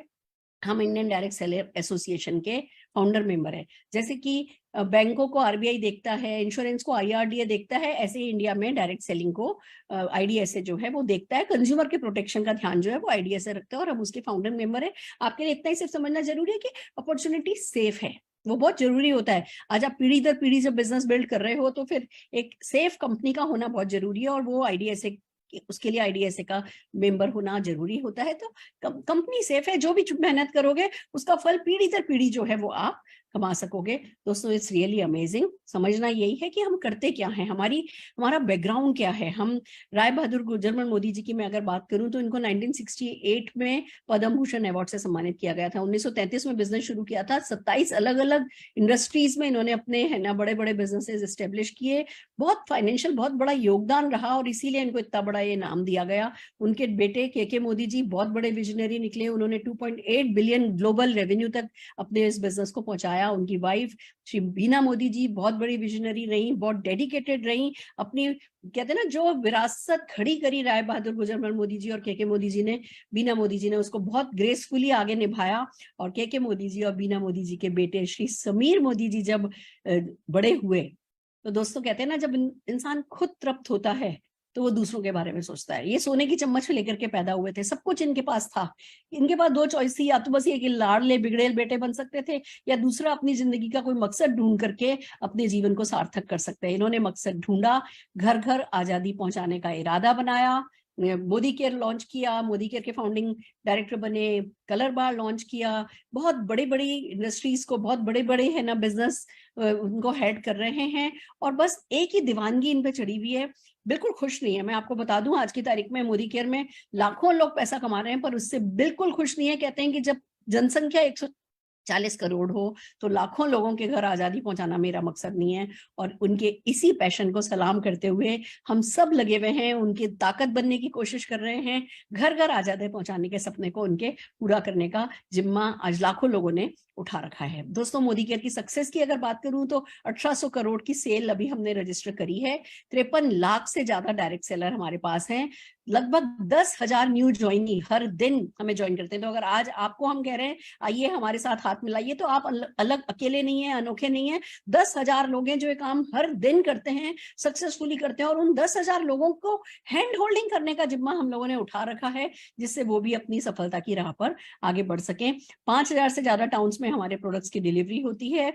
हम इंडियन डायरेक्ट सेलर एसोसिएशन के फाउंडर मेंबर है। जैसे कि बैंकों को RBI देखता है, इंश्योरेंस को IRDA देखता है, ऐसे ही इंडिया में डायरेक्ट सेलिंग को IDSA जो है वो देखता है। कंज्यूमर के प्रोटेक्शन का ध्यान जो है वो IDSA रखता है और हम उसके फाउंडर मेंबर है। आपके लिए इतना ही सिर्फ समझना जरूरी है कि अपॉर्चुनिटी सेफ है, वो बहुत जरूरी होता है। आज आप पीढ़ी दर पीढ़ी जब बिजनेस बिल्ड कर रहे हो तो फिर एक सेफ कंपनी का होना बहुत जरूरी है, और वो IDSA उसके लिए IDSA का मेंबर होना जरूरी होता है। तो कंपनी सेफ है, जो भी मेहनत करोगे उसका फल पीढ़ी दर पीढ़ी जो है वो आप कमा सकोगे। दोस्तों इट्स रियली अमेजिंग। समझना यही है कि हम करते क्या हैं, हमारा बैकग्राउंड क्या है। हम राय बहादुर गुजरमल मोदी जी की मैं अगर बात करूं तो इनको 1968 में पद्म भूषण अवार्ड से सम्मानित किया गया था। 1933 में बिजनेस शुरू किया था, 27 अलग अलग इंडस्ट्रीज में इन्होंने अपने है ना बड़े बड़े बिजनेसेस एस्टेब्लिश किए। बहुत फाइनेंशियल बहुत बड़ा योगदान रहा और इसीलिए इनको इतना बड़ा ये नाम दिया गया। उनके बेटे के मोदी जी बहुत बड़े विजनरी निकले, उन्होंने 2.8 बिलियन ग्लोबल रेवेन्यू तक अपने इस बिजनेस को पहुंचाया। उनकी वाइफ श्री बीना मोदी जी बहुत बड़ी विजनरी रही, बहुत डेडिकेटेड रही। अपनी कहते हैं ना जो विरासत खड़ी करी राय बहादुर गुजरमल मोदी जी और के मोदी जी ने, बीना मोदी जी ने उसको बहुत ग्रेसफुली आगे निभाया। और के मोदी जी और बीना मोदी जी के बेटे श्री समीर मोदी जी जब बड़े हुए तो दोस्तों कहते हैं ना जब इंसान खुद तृप्त होता है तो वो दूसरों के बारे में सोचता है। ये सोने की चम्मच लेकर के पैदा हुए थे, सब कुछ इनके पास था। इनके पास दो चॉइस थी, या तो बस ये कि लाड़ले बिगड़ेल बेटे बन सकते थे, या दूसरा अपनी जिंदगी का कोई मकसद ढूंढ करके अपने जीवन को सार्थक कर सकते हैं। इन्होंने मकसद ढूंढा, घर घर आजादी पहुंचाने का इरादा बनाया, मोदी केयर लॉन्च किया, मोदी केयर के फाउंडिंग डायरेक्टर बने, कलर बार लॉन्च किया, बहुत बड़ी बड़ी इंडस्ट्रीज को, बहुत बड़े बड़े है ना बिजनेस उनको हेड कर रहे हैं। और बस एक ही दीवानगी इन पे चढ़ी हुई है, बिल्कुल खुश नहीं है। मैं आपको बता दूं आज की तारीख में मोदी केयर में लाखों लोग पैसा कमा रहे हैं पर उससे बिल्कुल खुश नहीं है। कहते हैं कि जब जनसंख्या 140 करोड़ हो तो लाखों लोगों के घर आजादी पहुंचाना मेरा मकसद नहीं है। और उनके इसी पैशन को सलाम करते हुए हम सब लगे हुए हैं, उनकी ताकत बनने की कोशिश कर रहे हैं। घर घर आजादी पहुंचाने के सपने को उनके पूरा करने का जिम्मा आज लाखों लोगों ने उठा रखा है। दोस्तों मोदी केयर की सक्सेस की अगर बात करूं तो 1800 करोड़ की सेल अभी हमने रजिस्टर करी है, 53 लाख से ज्यादा डायरेक्ट सेलर हमारे पास हैं, लगभग 10,000 न्यू ज्वाइनी हर दिन हमें ज्वाइन करते हैं। तो अगर आज आपको हम कह रहे हैं आइए हमारे साथ हाथ मिलाइए, तो आप अलग अकेले नहीं है, अनोखे नहीं है। 10,000 लोग हैं जो ये काम हर दिन करते हैं, सक्सेसफुली करते हैं। और उन 10,000 लोगों को हैंड होल्डिंग करने का जिम्मा हम लोगों ने उठा रखा है, जिससे वो भी अपनी सफलता की राह पर आगे बढ़ सकें। 5,000 से ज्यादा टाउन्स में हमारे प्रोडक्ट्स की डिलीवरी होती है,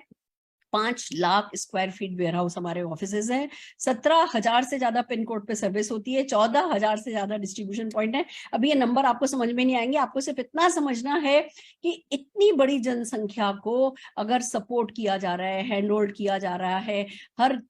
5 lakh square feet warehouse हमारे ऑफिसेज हैं, 17,000 से ज्यादा पिन कोड पे सर्विस होती है, 14,000 से ज्यादा डिस्ट्रीब्यूशन पॉइंट है। अभी ये नंबर आपको समझ में नहीं आएंगे, आपको सिर्फ इतना समझना है कि इतनी बड़ी जनसंख्या को अगर सपोर्ट किया जा रहा है, हैंड होल्ड किया जा रहा है, हर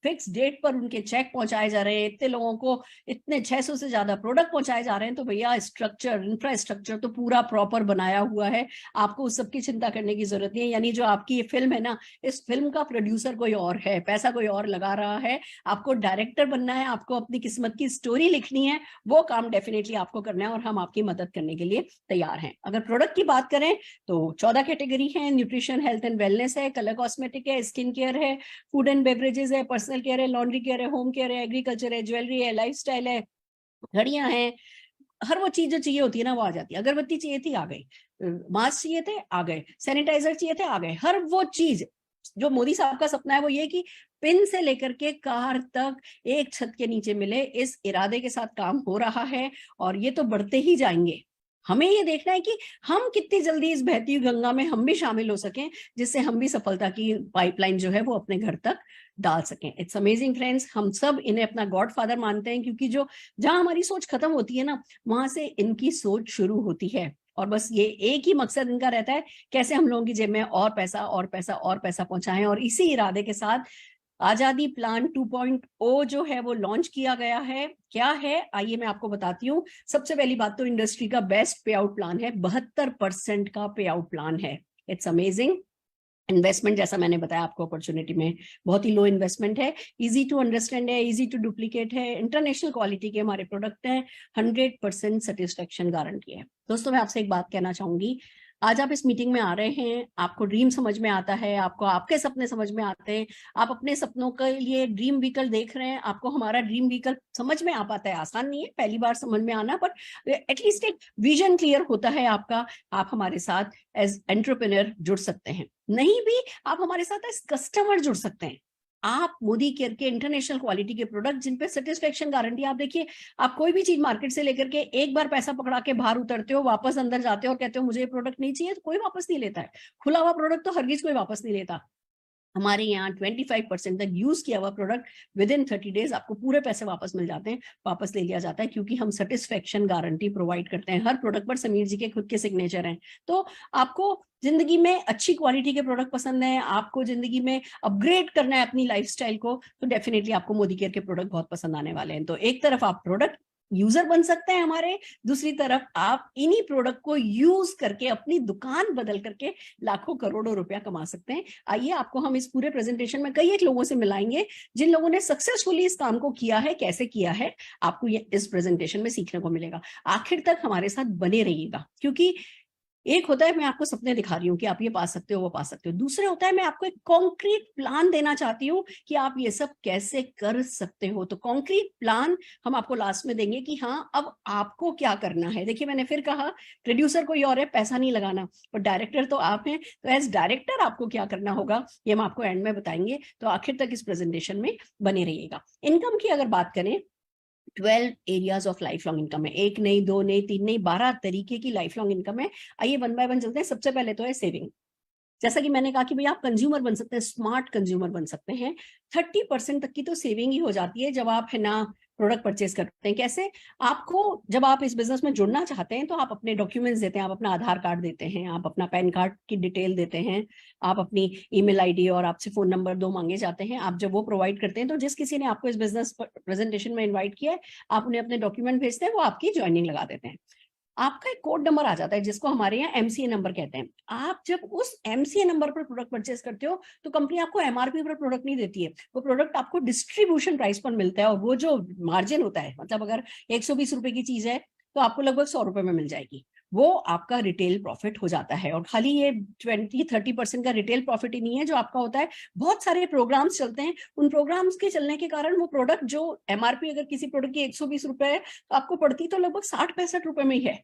फिक्स डेट पर उनके चेक पहुंचाए जा रहे हैं, इतने लोगों को इतने 600 से ज्यादा प्रोडक्ट पहुंचाए जा रहे हैं, तो भैया स्ट्रक्चर इंफ्रास्ट्रक्चर तो पूरा प्रॉपर बनाया हुआ है, आपको उस सबकी चिंता करने की जरूरत नहीं है। यानी जो आपकी ये फिल्म है ना, इस फिल्म का प्रोड्यूसर कोई और है, पैसा कोई और लगा रहा है, आपको डायरेक्टर बनना है, आपको अपनी किस्मत की स्टोरी लिखनी है, वो काम डेफिनेटली आपको करना है और हम आपकी मदद करने के लिए तैयार हैं। अगर प्रोडक्ट की बात करें तो 14 कैटेगरी है, न्यूट्रिशन हेल्थ एंड वेलनेस है, कलर कॉस्मेटिक है, स्किन केयर है, फूड एंड बेवरेजेस है, पर्सनल केयर है, लॉन्ड्री केयर है, होम केयर है, एग्रीकल्चर है, ज्वेलरी है, लाइफस्टाइल है, घड़ियां हैं, हर वो चीज जो चाहिए होती है ना वो आ जाती है। अगरबत्ती चाहिए थी आ गई, मास्क चाहिए थे आ गए, सैनिटाइजर चाहिए थे आ गए। हर वो चीज जो मोदी साहब का सपना है वो ये कि पिन से लेकर के कार तक एक छत के नीचे मिले, इस इरादे के साथ काम हो रहा है और ये तो बढ़ते ही जाएंगे। हमें ये देखना है कि हम कितनी जल्दी इस बहती हुई गंगा में हम भी शामिल हो सकें, जिससे हम भी सफलता की पाइपलाइन जो है वो अपने घर तक डाल सकें। इट्स अमेजिंग फ्रेंड्स, हम सब इन्हें अपना गॉड फादर मानते हैं, क्योंकि जो जहां हमारी सोच खत्म होती है ना, वहां से इनकी सोच शुरू होती है। और बस ये एक ही मकसद इनका रहता है, कैसे हम लोगों की जेब में और पैसा और पैसा और पैसा पहुंचाएं। और इसी इरादे के साथ आजादी प्लान 2.0 जो है वो लॉन्च किया गया है। क्या है आइए मैं आपको बताती हूँ। सबसे पहली बात तो इंडस्ट्री का बेस्ट पे आउट प्लान है, 72% का पे आउट प्लान है। It's amazing. इन्वेस्टमेंट जैसा मैंने बताया आपको अपॉर्चुनिटी में बहुत ही लो इन्वेस्टमेंट है, इजी टू अंडरस्टैंड है, इजी टू डुप्लीकेट है, इंटरनेशनल क्वालिटी के हमारे प्रोडक्ट हैं, 100% सेटिस्फेक्शन गारंटी है। दोस्तों मैं आपसे एक बात कहना चाहूंगी, आज आप इस मीटिंग में आ रहे हैं, आपको ड्रीम समझ में आता है, आपको आपके सपने समझ में आते हैं, आप अपने सपनों के लिए ड्रीम व्हीकल देख रहे हैं, आपको हमारा ड्रीम व्हीकल समझ में आ पाता है। आसान नहीं है पहली बार समझ में आना, पर एटलीस्ट एक विजन क्लियर होता है आपका, आप हमारे साथ एज एंटरप्रेन्योर जुड़ सकते हैं। नहीं भी आप हमारे साथ एज कस्टमर जुड़ सकते हैं। आप मोदी केयर के इंटरनेशनल क्वालिटी के प्रोडक्ट जिन पे सेटिस्फेक्शन गारंटी, आप देखिए, आप कोई भी चीज मार्केट से लेकर के एक बार पैसा पकड़ा के बाहर उतरते हो, वापस अंदर जाते हो और कहते हो मुझे ये प्रोडक्ट नहीं चाहिए, तो कोई वापस नहीं लेता है। खुला हुआ प्रोडक्ट तो हरगिज कोई वापस नहीं लेता। हमारे यहाँ 25% तक यूज किया हुआ प्रोडक्ट विद इन 30 डेज आपको पूरे पैसे वापस मिल जाते हैं, वापस ले लिया जाता है, क्योंकि हम सेटिस्फेक्शन गारंटी प्रोवाइड करते हैं हर प्रोडक्ट पर। समीर जी के खुद के सिग्नेचर हैं। तो आपको जिंदगी में अच्छी क्वालिटी के प्रोडक्ट पसंद है, आपको जिंदगी में अपग्रेड करना है अपनी लाइफस्टाइल को, तो डेफिनेटली आपको मोदी केयर के प्रोडक्ट बहुत पसंद आने वाले हैं। तो एक तरफ आप प्रोडक्ट यूजर बन सकते हैं हमारे, दूसरी तरफ आप इन्हीं प्रोडक्ट को यूज करके अपनी दुकान बदल करके लाखों करोड़ों रुपया कमा सकते हैं। आइए आपको हम इस पूरे प्रेजेंटेशन में कई एक लोगों से मिलाएंगे जिन लोगों ने सक्सेसफुली इस काम को किया है, कैसे किया है, आपको ये इस प्रेजेंटेशन में सीखने को मिलेगा। आखिर तक हमारे साथ बने रहिएगा, क्योंकि एक होता है मैं आपको सपने दिखा रही हूँ कि आप ये पा सकते हो, वो पा सकते हो। दूसरे होता है मैं आपको एक कॉन्क्रीट प्लान देना चाहती हूँ कि आप ये सब कैसे कर सकते हो। तो कॉन्क्रीट प्लान हम आपको लास्ट में देंगे कि हाँ अब आपको क्या करना है। देखिए मैंने फिर कहा प्रोड्यूसर कोई और है, पैसा नहीं लगाना, और डायरेक्टर तो आप हैं। तो एज डायरेक्टर आपको क्या करना होगा ये हम आपको एंड में बताएंगे। तो आखिर तक इस प्रेजेंटेशन में बने रहिएगा। इनकम की अगर बात करें, 12 areas of life long income है। एक नहीं, दो नहीं, तीन नहीं, 12 तरीके की लाइफ लॉन्ग इनकम है। आइए वन बाय वन चलते हैं। सबसे पहले तो है सेविंग। जैसा कि मैंने कहा कि भाई आप कंज्यूमर बन सकते हैं, स्मार्ट कंज्यूमर बन सकते हैं। 30% तक की तो सेविंग ही हो जाती है जब आप है ना प्रोडक्ट परचेज करते हैं। कैसे? आपको जब आप इस बिजनेस में जुड़ना चाहते हैं तो आप अपने डॉक्यूमेंट्स देते हैं, आप अपना आधार कार्ड देते हैं, आप अपना पैन कार्ड की डिटेल देते हैं, आप अपनी ईमेल आईडी और आपसे फोन नंबर 2 मांगे जाते हैं। आप जब वो प्रोवाइड करते हैं तो जिस किसी ने आपको इस बिजनेस प्रेजेंटेशन में इन्वाइट किया है, आप उन्हें अपने डॉक्यूमेंट भेजते हैं, वो आपकी ज्वाइनिंग लगा देते हैं। आपका एक कोड नंबर आ जाता है जिसको हमारे यहाँ एमसीए नंबर कहते हैं। आप जब उस एमसीए नंबर पर प्रोडक्ट परचेज करते हो तो कंपनी आपको एमआरपी पर प्रोडक्ट नहीं देती है, वो प्रोडक्ट आपको डिस्ट्रीब्यूशन प्राइस पर मिलता है। और वो जो मार्जिन होता है, मतलब अगर 120 रुपए की चीज है तो आपको लगभग 100 रुपए में मिल जाएगी, वो आपका रिटेल प्रॉफिट हो जाता है। और खाली ये 20-30% का रिटेल प्रॉफिट ही नहीं है जो आपका होता है, बहुत सारे प्रोग्राम्स चलते हैं। उन प्रोग्राम्स के चलने के कारण वो प्रोडक्ट जो एमआरपी अगर किसी प्रोडक्ट की 120 रुपए है तो आपको पड़ती तो लगभग 60-65 रुपए में ही है।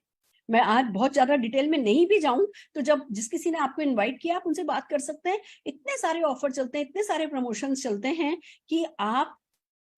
मैं आज बहुत ज्यादा डिटेल में नहीं भी जाऊं तो जब जिस किसी ने आपको इनवाइट किया आप उनसे बात कर सकते हैं। इतने सारे ऑफर चलते हैं, इतने सारे प्रमोशंस चलते हैं कि आप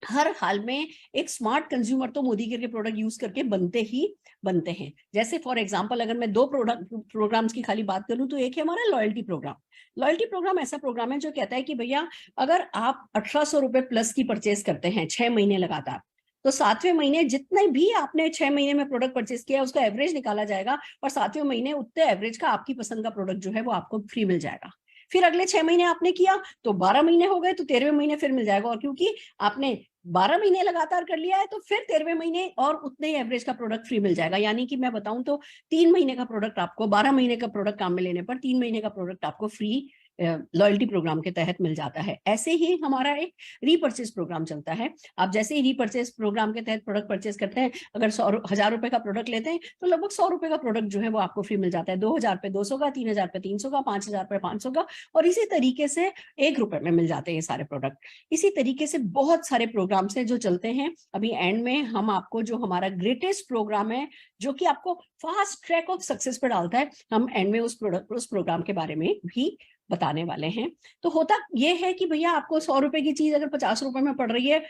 हर हाल में एक स्मार्ट कंज्यूमर तो मोदी केयर के प्रोडक्ट यूज करके बनते ही बनते हैं। जैसे फॉर एग्जांपल अगर मैं 2 प्रोग्राम्स की खाली बात करूं तो एक है हमारा लॉयल्टी प्रोग्राम। लॉयल्टी प्रोग्राम ऐसा प्रोग्राम है जो कहता है कि भैया अगर आप 1800 रुपए प्लस की परचेज करते हैं 6 महीने लगातार, तो 7वें महीने जितने भी आपने 6 महीने में प्रोडक्ट परचेज किया उसका एवरेज निकाला जाएगा, और 7वें महीने उतने एवरेज का आपकी पसंद का प्रोडक्ट जो है वो आपको फ्री मिल जाएगा। फिर अगले 6 महीने आपने किया तो 12 महीने हो गए, तो 13वें महीने फिर मिल जाएगा। और क्योंकि आपने 12 महीने लगातार कर लिया है तो फिर 13वें महीने और उतने ही एवरेज का प्रोडक्ट फ्री मिल जाएगा। यानी कि मैं बताऊं तो 3 महीने का प्रोडक्ट आपको 12 महीने का प्रोडक्ट काम में लेने पर 3 महीने का प्रोडक्ट आपको फ्री लॉयल्टी प्रोग्राम के तहत मिल जाता है। ऐसे ही हमारा एक रीपर्चेज प्रोग्राम चलता है। आप जैसे ही रीपर्चेज प्रोग्राम के तहत प्रोडक्ट परचेज करते हैं, अगर 1000 रुपए का प्रोडक्ट लेते हैं तो लगभग 100 रुपए का प्रोडक्ट जो है वो आपको फ्री मिल जाता है। 2000 पे 200 का, 3000 पे 300 का, 5000 पे 500 का, और इसी तरीके से 1 रुपए में मिल जाते हैं ये सारे प्रोडक्ट। इसी तरीके से बहुत सारे प्रोग्राम्स हैं जो चलते हैं। अभी एंड में हम आपको जो हमारा ग्रेटेस्ट प्रोग्राम है जो कि आपको फास्ट ट्रैक ऑफ सक्सेस पर डालता है, हम एंड में उस प्रोग्राम के बारे में भी बताने वाले हैं। तो होता यह है कि भैया आपको 100 रुपए की चीज अगर 50 रुपए में पड़ रही है,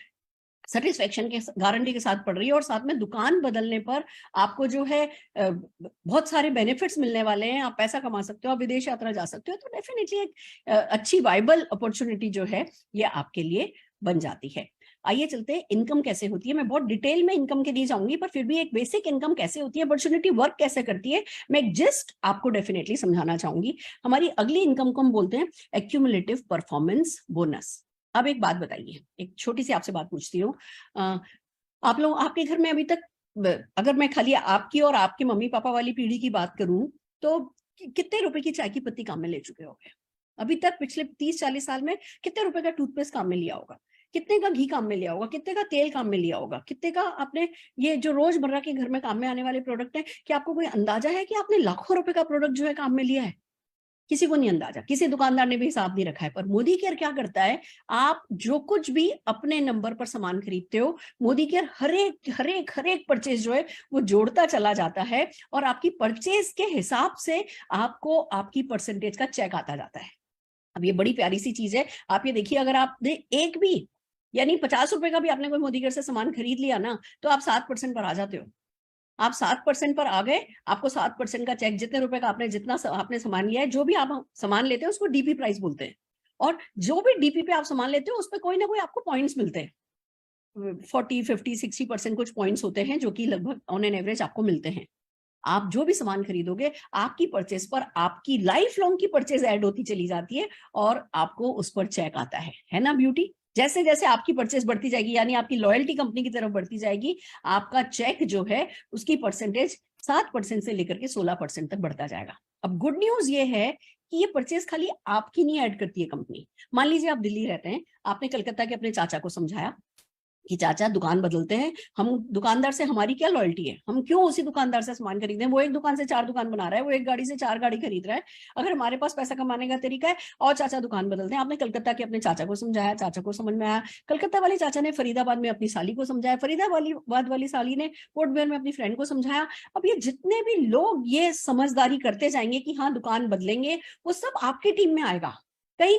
सेटिस्फेक्शन के गारंटी के साथ पड़ रही है, और साथ में दुकान बदलने पर आपको जो है बहुत सारे बेनिफिट्स मिलने वाले हैं, आप पैसा कमा सकते हो, आप विदेश यात्रा जा सकते हो, तो डेफिनेटली एक अच्छी वाइबल अपॉर्चुनिटी जो है ये आपके लिए बन जाती है। आइए चलते हैं इनकम कैसे होती है। मैं बहुत डिटेल में इनकम के लिए जाऊंगी, पर फिर भी एक बेसिक इनकम कैसे होती है, अपॉर्चुनिटी वर्क कैसे करती है, मैं एक जस्ट आपको डेफिनेटली समझाना चाहूंगी। हमारी अगली इनकम को हम बोलते हैं एक्यूमुलेटिव परफॉर्मेंस बोनस। अब एक बात बताइए, एक छोटी सी आपसे बात पूछती हूँ, आप लोग आपके घर में अभी तक, अगर मैं खाली आपकी और आपके मम्मी पापा वाली पीढ़ी की बात करूं तो कितने रुपए की चाय की पत्ती काम में ले चुके होंगे अभी तक? पिछले 30-40 साल में कितने रुपए का टूथपेस्ट काम में लिया होगा, कितने का घी काम में लिया होगा, कितने का तेल काम में लिया होगा, कितने का आपने ये जो रोजमर्रा के घर में काम में आने वाले प्रोडक्ट हैं, क्या आपको कोई अंदाजा है कि आपने लाखों रुपए का प्रोडक्ट जो है काम में लिया है? किसी को नहीं अंदाजा, किसी दुकानदार ने भी हिसाब नहीं रखा है। पर मोदी केयर क्या करता है, आप जो कुछ भी अपने नंबर पर सामान खरीदते हो, मोदी केयर हर एक परचेज जो है वो जोड़ता चला जाता है, और आपकी परचेज के हिसाब से आपको आपकी परसेंटेज का चेक आता जाता है। अब ये बड़ी प्यारी सी चीज है। आप ये देखिए, अगर आपने एक भी यानी 50 रुपए का भी आपने कोई मोदी केयर से सामान खरीद लिया ना, तो आप 7% पर आ जाते हो। आप 7% पर आ गए, आपको 7% का चेक, जितने रुपए का आपने जितना आपने सामान लिया है, जो भी आप सामान लेते हैं उसको डीपी प्राइस बोलते हैं, और जो भी डीपी पे आप सामान लेते हो उस पर कोई ना कोई आपको पॉइंट्स मिलते हैं, 40, 50, 60% कुछ पॉइंट्स होते हैं जो कि लगभग ऑन एन एवरेज आपको मिलते हैं। आप जो भी सामान खरीदोगे आपकी परचेज पर आपकी लाइफ लॉन्ग की परचेज ऐड होती चली जाती है और आपको उस पर चेक आता है ना ब्यूटी। जैसे जैसे आपकी परचेज बढ़ती जाएगी यानी आपकी लॉयल्टी कंपनी की तरफ बढ़ती जाएगी, आपका चेक जो है उसकी परसेंटेज 7% से लेकर के 16% तक बढ़ता जाएगा। अब गुड न्यूज ये है कि ये परचेज खाली आपकी नहीं ऐड करती है कंपनी। मान लीजिए आप दिल्ली रहते हैं, आपने कलकत्ता के अपने चाचा को समझाया कि चाचा दुकान बदलते हैं, हम दुकानदार से हमारी क्या लॉयल्टी है, हम क्यों उसी दुकानदार से सामान खरीदें, वो एक दुकान से 4 दुकान बना रहा है, वो एक गाड़ी से 4 गाड़ी खरीद रहा है, अगर हमारे पास पैसा कमाने का तरीका है और चाचा दुकान बदलते हैं। आपने कलकत्ता के अपने चाचा को समझाया, चाचा को समझ में आया, कलकत्ता वाले चाचा ने फरीदाबाद में अपनी साली को समझाया, फरीदाबाद वाली साली ने पोर्ट ब्लेयर में अपनी फ्रेंड को समझाया। अब ये जितने भी लोग ये समझदारी करते जाएंगे कि हाँ दुकान बदलेंगे, वो सब आपकी टीम में आएगा। कहीं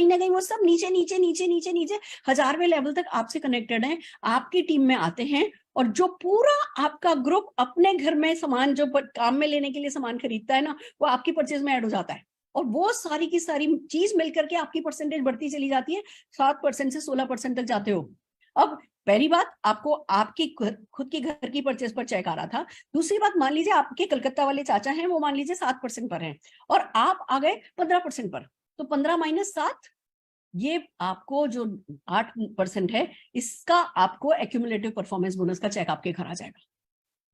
ना कहीं वो सब नीचे नीचे नीचे नीचे नीचे 1000वें लेवल तक आपसे कनेक्टेड हैं, आपकी टीम में आते हैं। और जो पूरा आपका ग्रुप अपने घर में सामान जो काम में लेने के लिए सामान खरीदता है ना, वो आपकी परचेज में ऐड हो जाता है और वो सारी की सारी चीज मिलकर के आपकी परसेंटेज बढ़ती चली जाती है, 7% से 16% तक जाते हो। अब पहली बात, आपको आपकी खुद की घर की परचेज पर चेक आ रहा था। दूसरी बात, मान लीजिए आपके कलकत्ता वाले चाचा हैं, वो मान लीजिए 7% पर हैं और आप आ गए 15% पर, तो 15 - 7, ये आपको जो 8% है इसका आपको एक्यूमुलेटिव परफॉर्मेंस बोनस का चेक आपके घर आ जाएगा।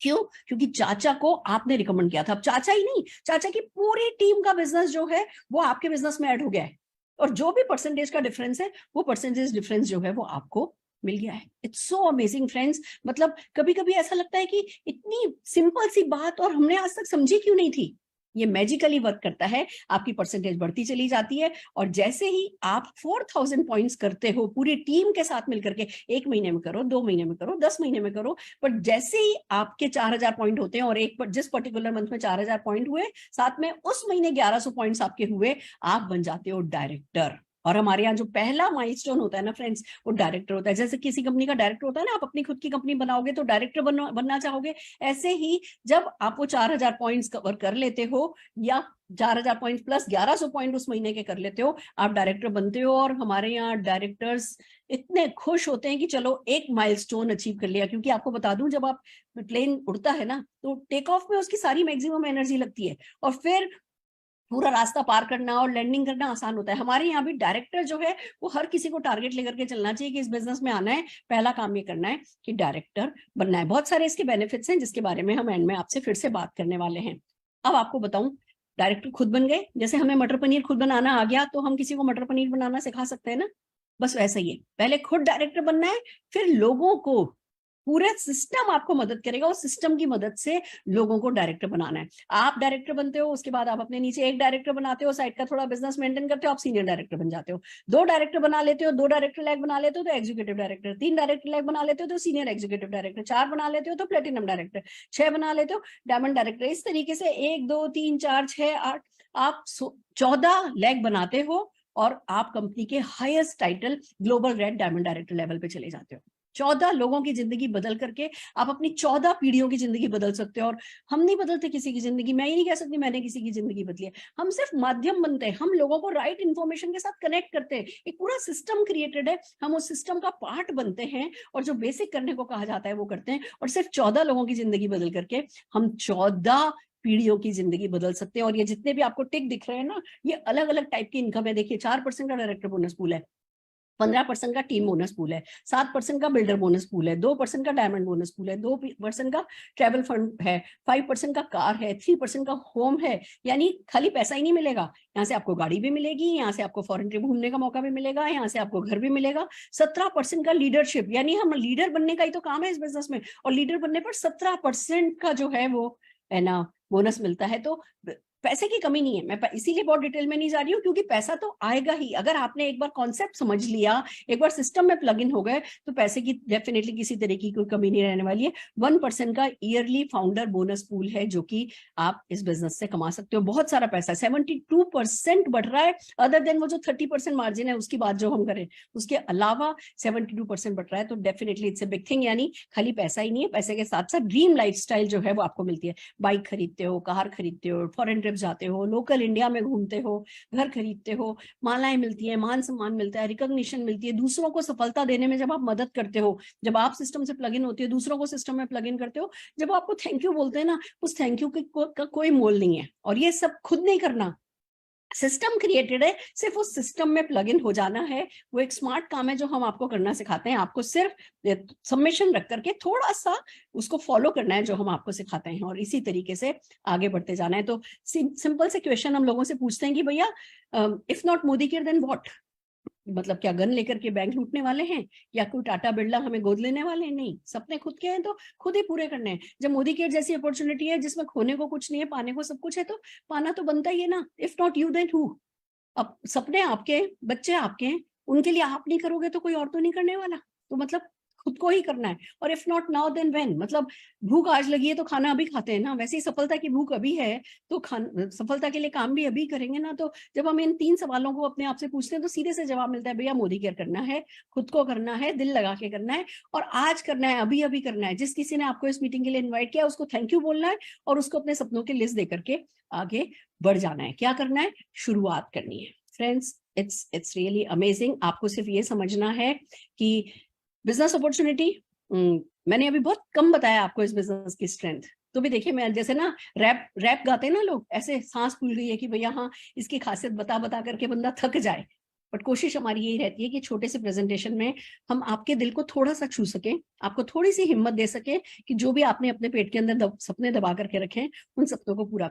क्यों? क्योंकि चाचा को आपने रिकमेंड किया था। अब चाचा ही नहीं, चाचा की पूरी टीम का बिजनेस जो है वो आपके बिजनेस में ऐड हो गया है और जो भी परसेंटेज का डिफरेंस है वो परसेंटेज डिफरेंस जो है वो आपको मिल गया है। It's so amazing friends. मतलब कभी कभी ऐसा लगता है कि इतनी सिंपल सी बात और हमने आज तक समझी क्यों नहीं थी। ये मैजिकली वर्क करता है, आपकी परसेंटेज बढ़ती चली जाती है और जैसे ही आप 4000 पॉइंट्स करते हो पूरी टीम के साथ मिलकर के, 1 महीने में करो, 2 महीने में करो, 10 महीने में करो, पर जैसे ही आपके 4000 पॉइंट होते हैं और जिस पर्टिकुलर मंथ में 4000 पॉइंट हुए, साथ में उस महीने 1100 पॉइंट्स आपके हुए, आप बन जाते हो डायरेक्टर। और हमारे यहाँ जो पहला माइलस्टोन होता है ना फ्रेंड्स, वो डायरेक्टर होता है। जैसे किसी कंपनी का डायरेक्टर होता है ना, आप अपनी खुद की कंपनी बनाओगे तो डायरेक्टर बनना चाहोगे, ऐसे ही जब आप वो 4000 पॉइंट्स कवर कर लेते हो या 4000 पॉइंट प्लस 1100 पॉइंट उस महीने के कर लेते हो, आप डायरेक्टर बनते हो। और हमारे यहाँ डायरेक्टर्स इतने खुश होते हैं कि चलो एक माइलस्टोन अचीव कर लिया। क्योंकि आपको बता दूं, जब आप प्लेन उड़ता है ना तो टेक ऑफ में उसकी सारी मैक्सिमम एनर्जी लगती है और फिर पूरा रास्ता पार करना और लैंडिंग करना आसान होता है। हमारे यहाँ भी डायरेक्टर जो है वो हर किसी को टारगेट लेकर के चलना चाहिए कि इस बिजनेस में आना है, पहला काम ये करना है कि डायरेक्टर बनना है। बहुत सारे इसके बेनिफिट्स हैं जिसके बारे में हम एंड में आपसे फिर से बात करने वाले हैं। अब आपको बताऊं, डायरेक्टर खुद बन गए, जैसे हमें मटर पनीर खुद बनाना आ गया तो हम किसी को मटर पनीर बनाना सिखा सकते हैं ना, बस वैसा ही है। पहले खुद डायरेक्टर बनना है, फिर लोगों को, पूरे सिस्टम आपको मदद करेगा, उस सिस्टम की मदद से लोगों को डायरेक्टर बनाना है। आप डायरेक्टर बनते हो, उसके बाद आप अपने नीचे एक डायरेक्टर बनाते हो, साइड का थोड़ा बिजनेस मेंटेन करते हो, आप सीनियर डायरेक्टर बन जाते हो। 2 डायरेक्टर बना लेते हो, 2 डायरेक्टर लैग बना लेते हो तो एग्जीक्यूटिव डायरेक्टर, 3 डायरेक्टर लैग बना लेते हो तो सीनियर एग्जीक्यूटिव डायरेक्टर, 4 बना लेते हो तो प्लेटिनम डायरेक्टर, 6 बना लेते हो डायमंड डायरेक्टर। इस तरीके से 1 2 3 4 6 8 आप 14 लैग बनाते हो और आप कंपनी के highest title global red diamond director level पे चले जाते हो। 14 लोगों की जिंदगी बदल करके आप अपनी 14 पीढ़ियों की जिंदगी बदल सकते हो। और हम नहीं बदलते किसी की जिंदगी, मैं ये नहीं कह सकती मैंने किसी की जिंदगी बदली है, हम सिर्फ माध्यम बनते हैं, हम लोगों को राइट इन्फॉर्मेशन के साथ कनेक्ट करते हैं। एक पूरा सिस्टम क्रिएटेड है, हम उस सिस्टम का पार्ट बनते हैं और जो बेसिक करने को कहा जाता है वो करते हैं। और सिर्फ 14 लोगों की जिंदगी बदल करके हम 14 पीढ़ियों की जिंदगी बदल सकते हैं। और ये जितने भी आपको टिक दिख रहे हैं ना, ये अलग अलग टाइप की इनकम है। देखिए 4% का डायरेक्टर बोनस पूल है, 15% का टीम बोनस पूल है, 7% का बिल्डर बोनस पूल है, 2% का डायमंड बोनस पूल है, 2% का ट्रैवल फंड है, 5% का कार है, 3% का होम है। यानी खाली पैसा ही नहीं मिलेगा, यहाँ से आपको गाड़ी भी मिलेगी, यहाँ से आपको फॉरेन ट्रिप घूमने का मौका भी मिलेगा, यहाँ से आपको घर भी मिलेगा। 17% का लीडरशिप, यानी हम लीडर बनने का ही तो काम है इस बिजनेस में, और लीडर बनने पर 17% का जो है वो है ना बोनस मिलता है। तो पैसे की कमी नहीं है। मैं इसीलिए बहुत डिटेल में नहीं जा रही हूँ क्योंकि पैसा तो आएगा ही। अगर आपने एक बार कॉन्सेप्ट समझ लिया, एक बार सिस्टम में प्लग इन हो गए, तो पैसे की डेफिनेटली किसी तरह की कोई कमी नहीं रहने वाली है। 1% का ईयरली फाउंडर बोनस पूल है जो कि आप इस बिजनेस से कमा सकते हो बहुत सारा पैसा। 72% बढ़ रहा है, अदर देन वो जो 30% मार्जिन है उसकी बात जो हम करें, उसके अलावा 72% बढ़ रहा है। तो definitely it's a big thing. यानी खाली पैसा ही नहीं है, पैसे के साथ साथ ड्रीम लाइफस्टाइल जो है वो आपको मिलती है। बाइक खरीदते हो, कार खरीदते हो, फॉरेन ट्रिप ट्रिप जाते हो, लोकल इंडिया में घूमते हो, घर खरीदते हो, मालाएं मिलती है, मान सम्मान मिलता है, रिकॉग्निशन मिलती है, दूसरों को सफलता देने में जब आप मदद करते हो, जब आप सिस्टम से प्लग इन होती है, दूसरों को सिस्टम में प्लग इन करते हो, जब आपको थैंक यू बोलते हैं ना, उस थैंक यू का कोई मोल नहीं है। और ये सब खुद नहीं करना, सिस्टम क्रिएटेड है, सिर्फ उस सिस्टम में प्लग इन हो जाना है। वो एक स्मार्ट काम है जो हम आपको करना सिखाते हैं, आपको सिर्फ सबमिशन रख करके थोड़ा सा उसको फॉलो करना है जो हम आपको सिखाते हैं, और इसी तरीके से आगे बढ़ते जाना है। तो सिंपल से क्वेश्चन हम लोगों से पूछते हैं कि भैया if not Modi care then what, मतलब क्या गन लेकर के बैंक लूटने वाले हैं, या कोई टाटा बिरला हमें गोद लेने वाले हैं? नहीं, सपने खुद के हैं तो खुद ही पूरे करने हैं। जब मोदी केयर जैसी अपॉर्चुनिटी है जिसमें खोने को कुछ नहीं है, पाने को सब कुछ है, तो पाना तो बनता ही है ना। If not you then who? अब सपने आपके, बच्चे आपके हैं, उनके लिए आप नहीं करोगे तो कोई और तो नहीं करने वाला। तो मतलब खुद को ही करना है। और if not now then when, मतलब भूख आज लगी है तो खाना अभी खाते हैं ना, वैसे ही सफलता की भूख अभी है तो सफलता के लिए काम भी अभी करेंगे ना। तो जब हम इन 3 सवालों को अपने आप से पूछते हैं तो सीधे से जवाब मिलता है, भैया मोदी केयर करना है, खुद को करना है, दिल लगा के करना है, और आज करना है, अभी अभी करना है। जिस किसी ने आपको इस मीटिंग के लिए इन्वाइट किया उसको थैंक यू बोलना है, और उसको अपने सपनों की लिस्ट दे करके आगे बढ़ जाना है। क्या करना है? शुरुआत करनी है। Friends, it's really amazing. आपको सिर्फ ये समझना है कि बिजनेस अपॉर्चुनिटी, मैंने अभी बहुत कम बताया आपको इस बिजनेस की स्ट्रेंथ। तो भी देखिए, मैं जैसे ना रैप गाते हैं ना लोग, ऐसे सांस फूल गई है कि भैया हाँ, इसकी खासियत बता बता करके बंदा थक जाए। बट कोशिश हमारी यही रहती है कि छोटे से प्रेजेंटेशन में हम आपके दिल को थोड़ा सा छू सके, आपको थोड़ी सी हिम्मत दे सके कि जो भी आपने अपने पेट के अंदर सपने दबा करके रखे हैं, उन सपनों को पूरा